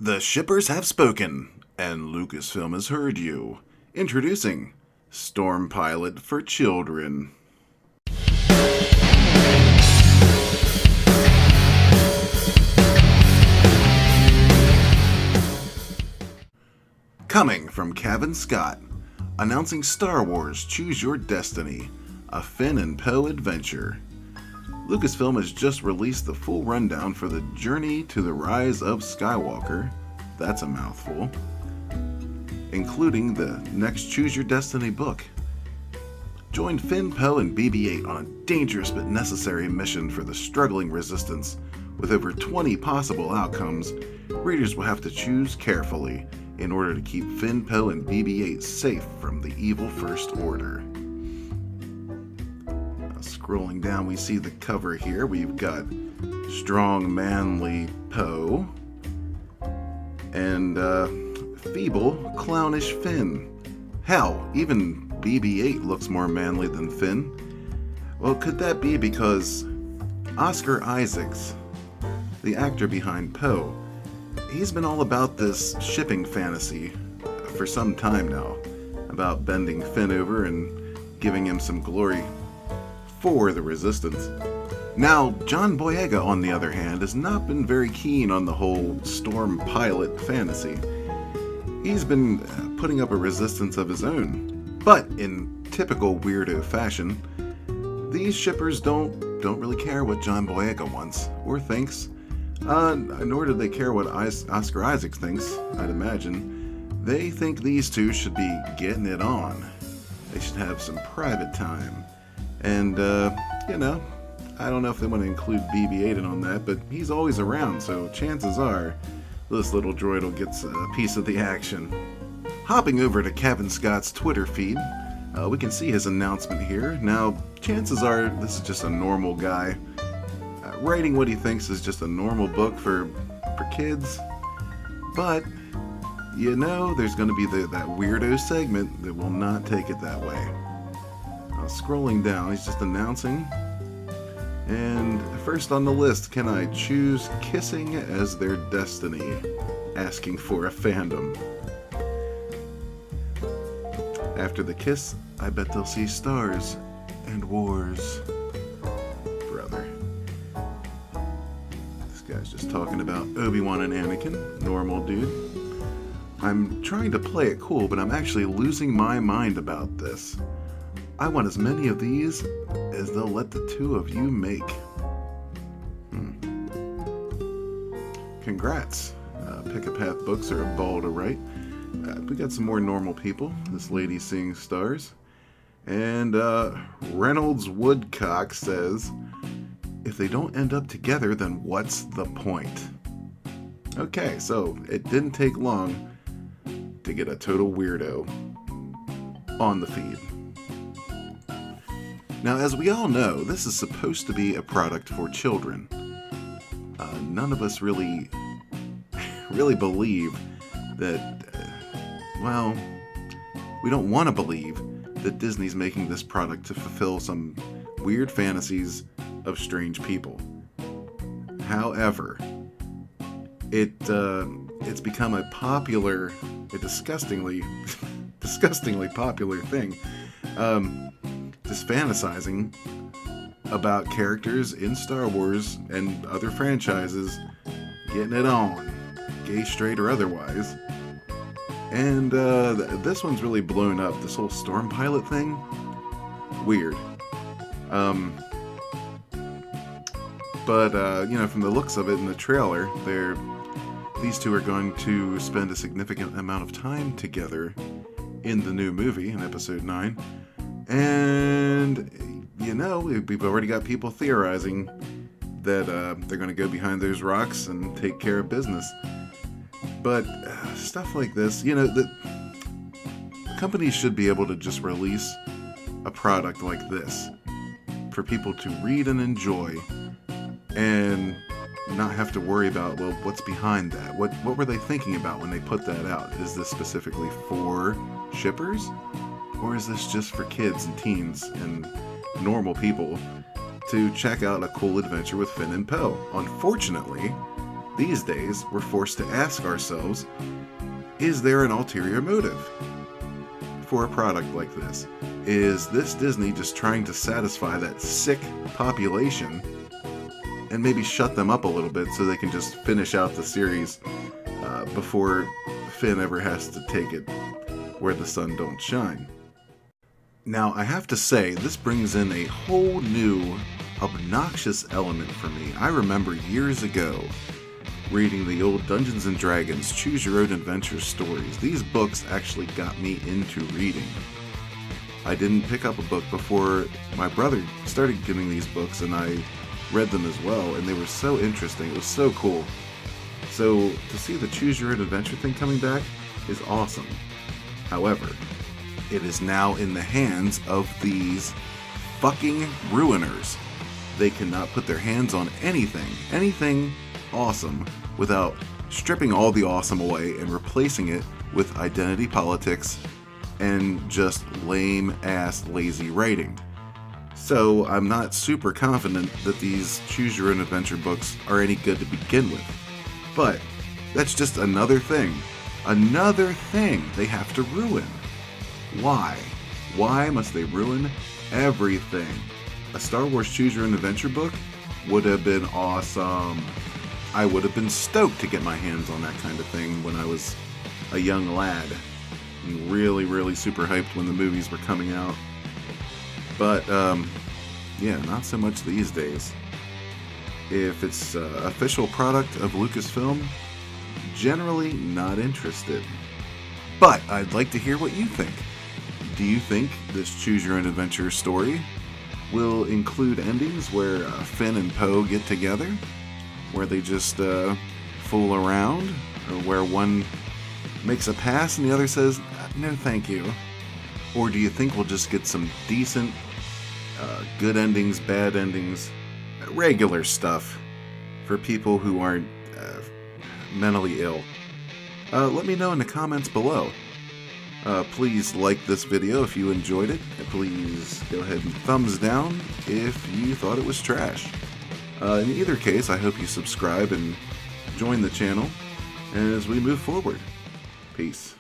The shippers have spoken, and Lucasfilm has heard you. Introducing Stormpilot for Children. Coming from Kevin Scott, announcing Star Wars Choose Your Destiny, a Finn Poe adventure. Lucasfilm has just released the full rundown for the Journey to the Rise of Skywalker, that's a mouthful, including the next Choose Your Destiny book. Join Finn, Poe, and BB-8 on a dangerous but necessary mission for the struggling Resistance. With over 20 possible outcomes, readers will have to choose carefully in order to keep Finn, Poe, and BB-8 safe from the evil First Order. Scrolling down, we see the cover here. We've got strong, manly Poe and feeble, clownish Finn. Hell, even BB-8 looks more manly than Finn. Well, could that be because Oscar Isaacs, the actor behind Poe, he's been all about this shipping fantasy for some time now, about bending Finn over and giving him some glory for the Resistance. Now, John Boyega, on the other hand, has not been very keen on the whole Stormpilot fantasy. He's been putting up a Resistance of his own, but in typical weirdo fashion, these shippers don't really care what John Boyega wants or thinks, nor do they care what Oscar Isaacs thinks, I'd imagine. They think these two should be getting it on. They should have some private time. And, I don't know if they want to include BB-8 in on that, but he's always around, so chances are this little droid will get a piece of the action. Hopping over to Kevin Scott's Twitter feed, we can see his announcement here. Now, chances are this is just a normal guy writing what he thinks is just a normal book for kids, but there's going to be that weirdo segment that will not take it that way. Scrolling down, he's just announcing, and first on the list, can I choose kissing as their destiny? Asking for a fandom. After the kiss, I bet they'll see stars and wars. Brother. This guy's just talking about Obi-Wan and Anakin. Normal dude. I'm trying to play it cool, but I'm actually losing my mind about this. I want as many of these as they'll let the two of you make. Congrats. Pick a Path books are a ball to write. We got some more normal people. This lady seeing stars. And Reynolds Woodcock says, if they don't end up together, then what's the point? Okay, so it didn't take long to get a total weirdo on the feed. Now, as we all know, this is supposed to be a product for children. None of us really believe that, we don't want to believe that Disney's making this product to fulfill some weird fantasies of strange people. However, it's become a disgustingly popular thing. Just fantasizing about characters in Star Wars and other franchises getting it on, gay, straight, or otherwise. And this one's really blown up. This whole Stormpilot thing, weird. But from the looks of it in the trailer, these two are going to spend a significant amount of time together in the new movie in Episode 9. And, we've already got people theorizing that they're going to go behind those rocks and take care of business. But stuff like this, the companies should be able to just release a product like this for people to read and enjoy and not have to worry about, what's behind that? What were they thinking about when they put that out? Is this specifically for shippers? Or is this just for kids and teens and normal people to check out a cool adventure with Finn and Poe? Unfortunately, These days, we're forced to ask ourselves, is there an ulterior motive for a product like this? Is this Disney just trying to satisfy that sick population and maybe shut them up a little bit so they can just finish out the series before Finn ever has to take it where the sun don't shine? Now, I have to say, this brings in a whole new obnoxious element for me. I remember years ago reading the old Dungeons & Dragons Choose Your Own Adventure stories. These books actually got me into reading. I didn't pick up a book before my brother started getting these books, and I read them as well, and they were so interesting. It was so cool. So to see the Choose Your Own Adventure thing coming back is awesome. However, it is now in the hands of these fucking ruiners. They cannot put their hands on anything awesome, without stripping all the awesome away and replacing it with identity politics and just lame-ass lazy writing. So I'm not super confident that these Choose Your Own Adventure books are any good to begin with. But that's just another thing they have to ruin. Why? Why must they ruin everything? A Star Wars Choose Your Own Adventure book would have been awesome. I would have been stoked to get my hands on that kind of thing when I was a young lad. And really super hyped when the movies were coming out. But, yeah, not so much these days. If it's an official product of Lucasfilm, generally not interested. But I'd like to hear what you think. Do you think this Choose Your Own Adventure story will include endings where Finn and Poe get together? Where they just fool around? Or where one makes a pass and the other says, no thank you? Or do you think we'll just get some decent, good endings, bad endings, regular stuff for people who aren't mentally ill? Let me know in the comments below. Please like this video if you enjoyed it. Please go ahead and thumbs down if you thought it was trash. In either case, I hope you subscribe and join the channel as we move forward. Peace.